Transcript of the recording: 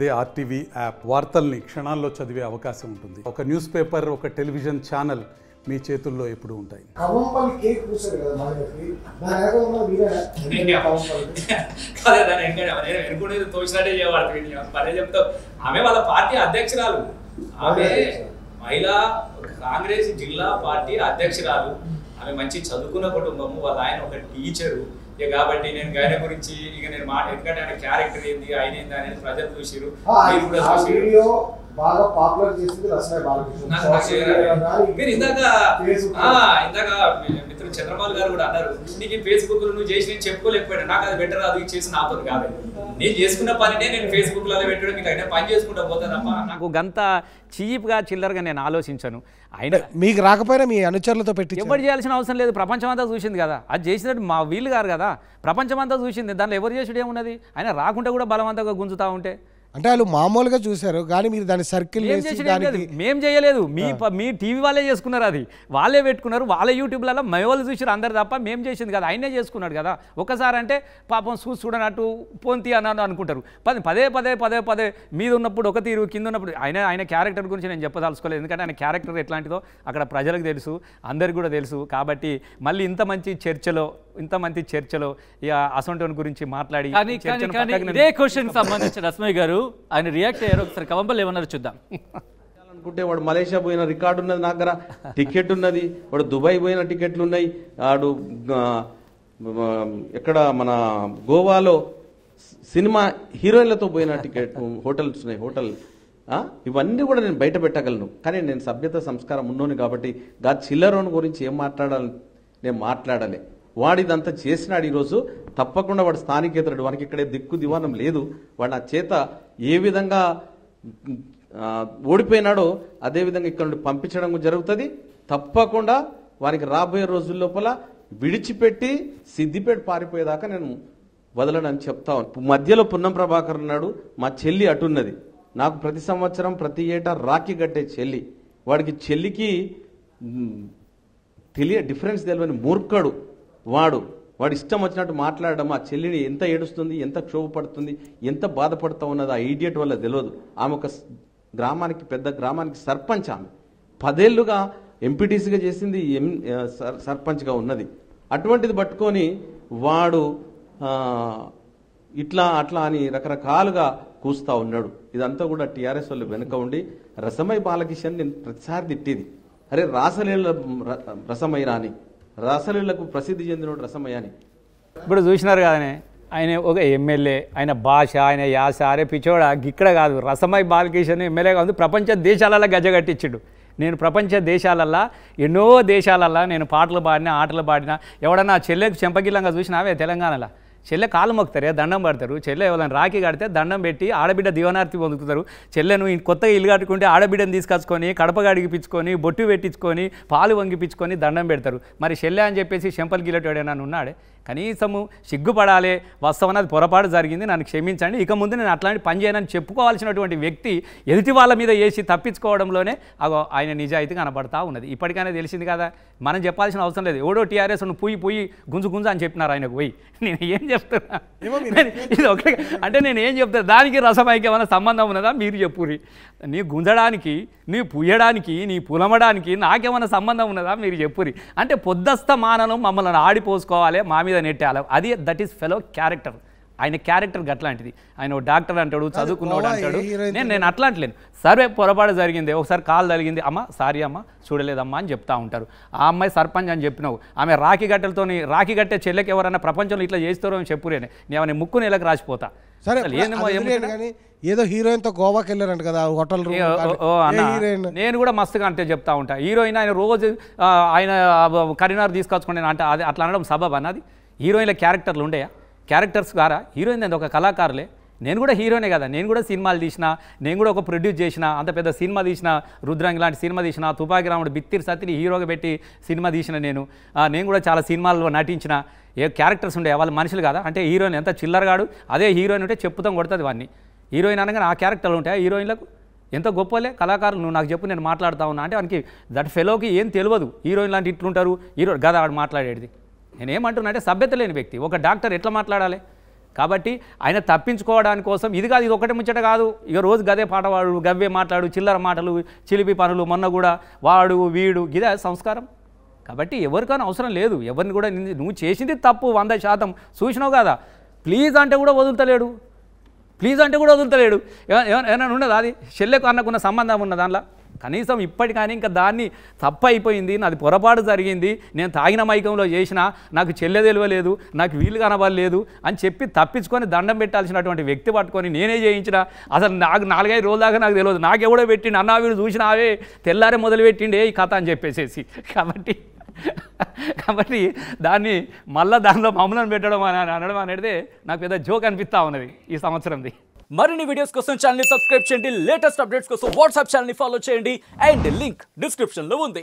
అదే RTV app వార్తల్ని క్షణాల్లో చదివే అవకాశం ఉంటుంది. ఒక న్యూస్ పేపర్, ఒక టెలివిజన్ ఛానల్ మీ చేతుల్లో ఎప్పుడూ ఉంటాయి. ఆమె వాళ్ళ పార్టీ అధ్యక్షురాలు, ఆమె మహిళా కాంగ్రెస్ జిల్లా పార్టీ అధ్యక్షురాలు, ఆమె మంచి చదువుకున్న కుటుంబము, వాళ్ళ ఆయన ఒక టీచరు. కాబట్టి నేను ఆయన గురించి ఇక నేను ఎందుకంటే ఆయన క్యారెక్టర్ ఏంది, ఆయన ఏంది అనేది ప్రజలు చూసిరు. బాగా పాపులర్ చేసింది రసమై బాలకృష్ణ. మీరు ఇందాక మిత్రుడు చంద్రబాబు గారు కూడా అన్నారు, నీకు ఫేస్బుక్ లో నువ్వు చేసి నేను చెప్పుకోలేకపోయినా, నాకు అది బెటర్, అది చేసి నాతో కాదు, నేను చేసుకున్న పనినే నేను ఫేస్బుక్ లో పెట్టడం, మీకు అయినా పని చేసుకుంటా పోతా తప్ప నాకు గంత చీప్గా చిల్లరగా నేను ఆలోచించాను. ఆయన మీకు రాకపోయినా మీ అనుచరులతో పెట్టి ఎవరు చేయాల్సిన అవసరం లేదు, ప్రపంచం అంతా చూసింది కదా. అది చేసినట్టు మా వీళ్ళు గారు కదా, ప్రపంచం అంతా చూసింది, దాంట్లో ఎవరు చేసుడు ఏమున్నది. ఆయన రాకుండా కూడా బలవంతంగా గుంజుతా ఉంటే అంటే వాళ్ళు మామూలుగా చూశారు, కానీ మీరు దాన్ని సర్కిల్ మేం చేయలేదు, మీ టీవీ వాళ్ళే చేసుకున్నారు, అది వాళ్ళే పెట్టుకున్నారు, వాళ్ళ యూట్యూబ్లలో వాళ్ళు చూసారు అందరు తప్ప మేం చేసింది కదా, ఆయనే చేసుకున్నాడు కదా. ఒకసారి అంటే పాపం చూడనట్టు పొంతి అన్నాను అనుకుంటారు. పదే పదే పదే పదే మీద ఉన్నప్పుడు ఒక తీరు, కింద ఉన్నప్పుడు ఆయన క్యారెక్టర్ గురించి నేను చెప్పదలుచుకోలేదు, ఎందుకంటే ఆయన క్యారెక్టర్ ఎట్లాంటిదో అక్కడ ప్రజలకు తెలుసు, అందరికి కూడా తెలుసు. కాబట్టి మళ్ళీ ఇంత మంచి చర్చలో ఇక అసొంటోన్ గురించి మాట్లాడి ఇదే క్వశ్చన్ సంబంధించిన రస్మయ్య గారు ఆయన రియాక్ట్ అయ్యారు. ఒకసారి కవంపలు ఏమన్నారు చూద్దాం. అనుకుంటే వాడు మలేషియా పోయిన రికార్డు ఉన్నది, నా దగ్గర టికెట్ ఉన్నది, వాడు దుబాయ్ పోయిన టికెట్లు ఉన్నాయి, వాడు ఎక్కడ మన గోవాలో సినిమా హీరోయిన్లతో పోయిన టికెట్ హోటల్స్ ఉన్నాయి, ఇవన్నీ కూడా నేను బయట పెట్టగలను. కానీ నేను సభ్యత సంస్కారం ఉన్నోని కాబట్టి చిల్లరోని గురించి ఏం మాట్లాడాలని నేను మాట్లాడలే. వాడిదంతా చేసినాడు. ఈరోజు తప్పకుండా వాడు స్థానికేతరుడు, వానికి ఇక్కడే దిక్కు దివానం లేదు. వాడు నా చేత ఏ విధంగా ఓడిపోయినాడో అదేవిధంగా ఇక్కడ నుండి పంపించడం జరుగుతుంది. తప్పకుండా వారికి రాబోయే రోజుల లోపల విడిచిపెట్టి సిద్దిపేట పారిపోయేదాకా నేను వదలనని చెప్తా. మధ్యలో పున్నం ప్రభాకర్ ఉన్నాడు, మా చెల్లి అటున్నది. నాకు ప్రతి సంవత్సరం ప్రతి ఏటా రాఖీ కట్టే చెల్లి, వాడికి చెల్లికి డిఫరెన్స్ తెలియని మూర్ఖుడు వాడు ఇష్టం వచ్చినట్టు మాట్లాడడం, ఆ చెల్లిని ఎంత ఏడుస్తుంది, ఎంత క్షోభపడుతుంది, ఎంత బాధపడుతూ ఉన్నది ఆ ఈడియట్ వల్ల తెలియదు. ఆమె ఒక పెద్ద గ్రామానికి సర్పంచ్, ఆమె 10 ఏళ్లుగా ఎంపీటీసీగా చేసింది, సర్పంచ్గా ఉన్నది. అటువంటిది పట్టుకొని వాడు ఇట్లా అట్లా అని రకరకాలుగా కూస్తా ఉన్నాడు. ఇదంతా కూడా టీఆర్ఎస్ వాళ్ళు వెనుక ఉండి రసమై బాలకిషన్ నేను ప్రతిసారి తిట్టేది, అరే రాసలీల రసమయ్యరా అని, రాసలీలకు ప్రసిద్ధి చెందినోడు రసమయ్య అని. ఇప్పుడు చూసినారు కదనే, ఆయన ఒక ఎమ్మెల్యే, ఆయన భాష, ఆయన యాస, అరే పిచ్చోడ ఇక్కడ కాదు, రసమై బాలకిషన్ ఎమ్మెల్యే కాదు, ప్రపంచ దేశాలలో గజగట్టించాడు. నేను ప్రపంచ దేశాలల్లో ఎన్నో దేశాలల్లో నేను పాటలు పాడినా, ఆటలు పాడినా, ఎవడన్నా చెల్లెకు చెంపగిల్లంగా చూసినావే తెలంగాణలో చెల్లె కాలు మొక్కుతారు, దండం పడతారు. చెల్లె ఎవరైనా రాఖీ కడితే దండం పెట్టి ఆడబిడ్డ దివనార్తి పొందుతారు. చెల్లెను కొత్తగా ఇల్లు కట్టుకుంటే ఆడబిడ్డను తీసుకొచ్చుకొని కడప గడిగిపించుకొని బొట్టు పెట్టించుకొని పాలు వంగిపించుకొని దండం పెడతారు. మరి చెల్లె అని చెప్పేసి చెంపలు గిల్లటోడేనా ఉన్నాడే? కనీసము సిగ్గుపడాలి, వాస్తవం అది పొరపాటు జరిగింది, నన్ను క్షమించండి, ఇక ముందు నేను అట్లాంటి పని చేయనని చెప్పుకోవాల్సినటువంటి వ్యక్తి ఎదుటి వాళ్ళ మీద వేసి తప్పించుకోవడంలోనే ఆయన నిజాయితీ కనబడతా ఉన్నది. ఇప్పటికైనా తెలిసింది కదా, మనం చెప్పాల్సిన అవసరం లేదు. ఎవడో టీఆర్ఎస్ పోయి గుంజు అని చెప్పినారు ఆయనకు పోయి. నేను ఏం చెప్తున్నా ఇది ఒకటే అంటే నేను ఏం చెప్తాను, దానికి రసమైకి ఏమైనా సంబంధం ఉన్నదా మీరు చెప్పురి. నీ గుంజడానికి, నీ పుయ్యడానికి, నీ పులమడానికి నాకేమైనా సంబంధం ఉన్నదా మీరు చెప్పురి. అంటే పొద్దస్త మానను మమ్మల్ని ఆడిపోసుకోవాలి, మా మీద నెట్టాలి, అది దట్ ఈస్ ఫెలో క్యారెక్టర్. ఆయన క్యారెక్టర్ అట్లాంటిది. ఆయన డాక్టర్ అంటాడు, చదువుకున్నాడు అంటాడు, నేను అట్లాంటిలేను. సర్వే పొరపాటు జరిగింది, ఒకసారి కాలు తగిలింది, అమ్మ సారీ అమ్మ చూడలేదమ్మా అని చెప్తా ఉంటారు. ఆ అమ్మాయి సర్పంచ్ అని చెప్పినావు, ఆమె రాఖీ కట్టే చెల్లెకి ఎవరైనా ప్రపంచంలో ఇట్లా చేస్తారో అని చెప్పురేనే, నేను ముక్కు నెలకు రాసిపోతా. సరే ఏదో హీరోయిన్ తో గోవాకి వెళ్ళారంట కదా హోటల్ రూమ్. నేను కూడా మస్తుగా అంటే చెప్తా ఉంటా, హీరోయిన్ ఆయన రోజు ఆయన కరీంనగర్ తీసుకొచ్చుకుంటే అంటే అది అట్లా అనడం సబబ్ అన్నది. హీరోయిన్ల క్యారెక్టర్లు ఉండేయా? క్యారెక్టర్స్ ద్వారా హీరోయిన్ అనేది ఒక కళాకారులే. నేను కూడా హీరోనే కదా, నేను కూడా సినిమాలు తీసిన, నేను కూడా ఒక ప్రొడ్యూస్ చేసిన, అంత పెద్ద సినిమా తీసిన, రుద్రాంగి లాంటి సినిమా తీసిన, తుపాకి రాముడు బిత్తిరి సత్తిని హీరోగా పెట్టి సినిమా తీసిన, నేను కూడా చాలా సినిమాల్లో నటించిన. ఏ క్యారెక్టర్స్ ఉండే వాళ్ళ మనుషులు కదా. అంటే హీరోయిన్ ఎంత చిల్లరగాడు, అదే హీరోయిన్ ఉంటే చెప్పుతాం కొడుతుంది వాడిని. హీరోయిన్ అనగానే ఆ క్యారెక్టర్లు ఉంటాయి. హీరోయిన్లకు ఎంత గొప్పలే కళాకారులు, నువ్వు నాకు చెప్పు నేను మాట్లాడుతా ఉన్నా అంటే వానికి దట్ ఫెలోకి ఏం తెలియదు. హీరోయిన్ లాంటి ఇట్లుంటారు, హీరో గదా వాడు మాట్లాడేది. నేనేమంటున్నా అంటే సభ్యత లేని వ్యక్తి. ఒక డాక్టర్ ఎట్లా మాట్లాడాలి? కాబట్టి ఆయన తప్పించుకోవడానికి కోసం ఇది కాదు, ఇది ఒకటి ముచ్చట కాదు. ఇక రోజు గదే పాట వాడు, గవ్వే మాట్లాడు, చిల్లర మాటలు, చిలిపి పనులు, మొన్న కూడా వాడు వీడు ఇదే సంస్కారం. కాబట్టి ఎవరికైనా అవసరం లేదు, ఎవరిని కూడా నువ్వు చేసింది తప్పు 100% చూసినావు కదా, ప్లీజ్ అంటే కూడా వదులుతలేడు, ఏమైనా ఉండదు. అది చెల్లెకు అన్నకున్న సంబంధం ఉన్న దాంట్లో కనీసం ఇప్పటికీ ఇంకా దాన్ని తప్పు అయిపోయింది, నాది పొరపాటు జరిగింది, నేను తాగిన మైకంలో చేసిన, నాకు చెల్లె తెలియలేదు, నాకు వీలు కనబడలేదు అని చెప్పి తప్పించుకొని దండం పెట్టాల్సినటువంటి వ్యక్తి పట్టుకొని నేనే చేయించిన, అసలు నాకు 4-5 రోజుల దాకా నాకు తెలియదు, నాకెవడో పెట్టిండు అన్నా వీడు చూసినావే తెల్లారే మొదలు పెట్టిండే ఈ కథ అని చెప్పేసేసి. కాబట్టి దాన్ని మళ్ళీ దానిలో మమ్మల్ని పెట్టడం అని అనడం అనేది నాకు పెద్ద జోక్ అనిపిస్తూ ఉన్నది ఈ సంవత్సరంది. మరిన్ని వీడియోస్ కోసం ఛానల్ ని సబ్స్క్రైబ్ చేయండి, లేటెస్ట్ అప్డేట్స్ కోసం వాట్సాప్ ఛానల్ ని ఫాలో చేయండి, అండ్ లింక్ డిస్క్రిప్షన్ లో ఉంది.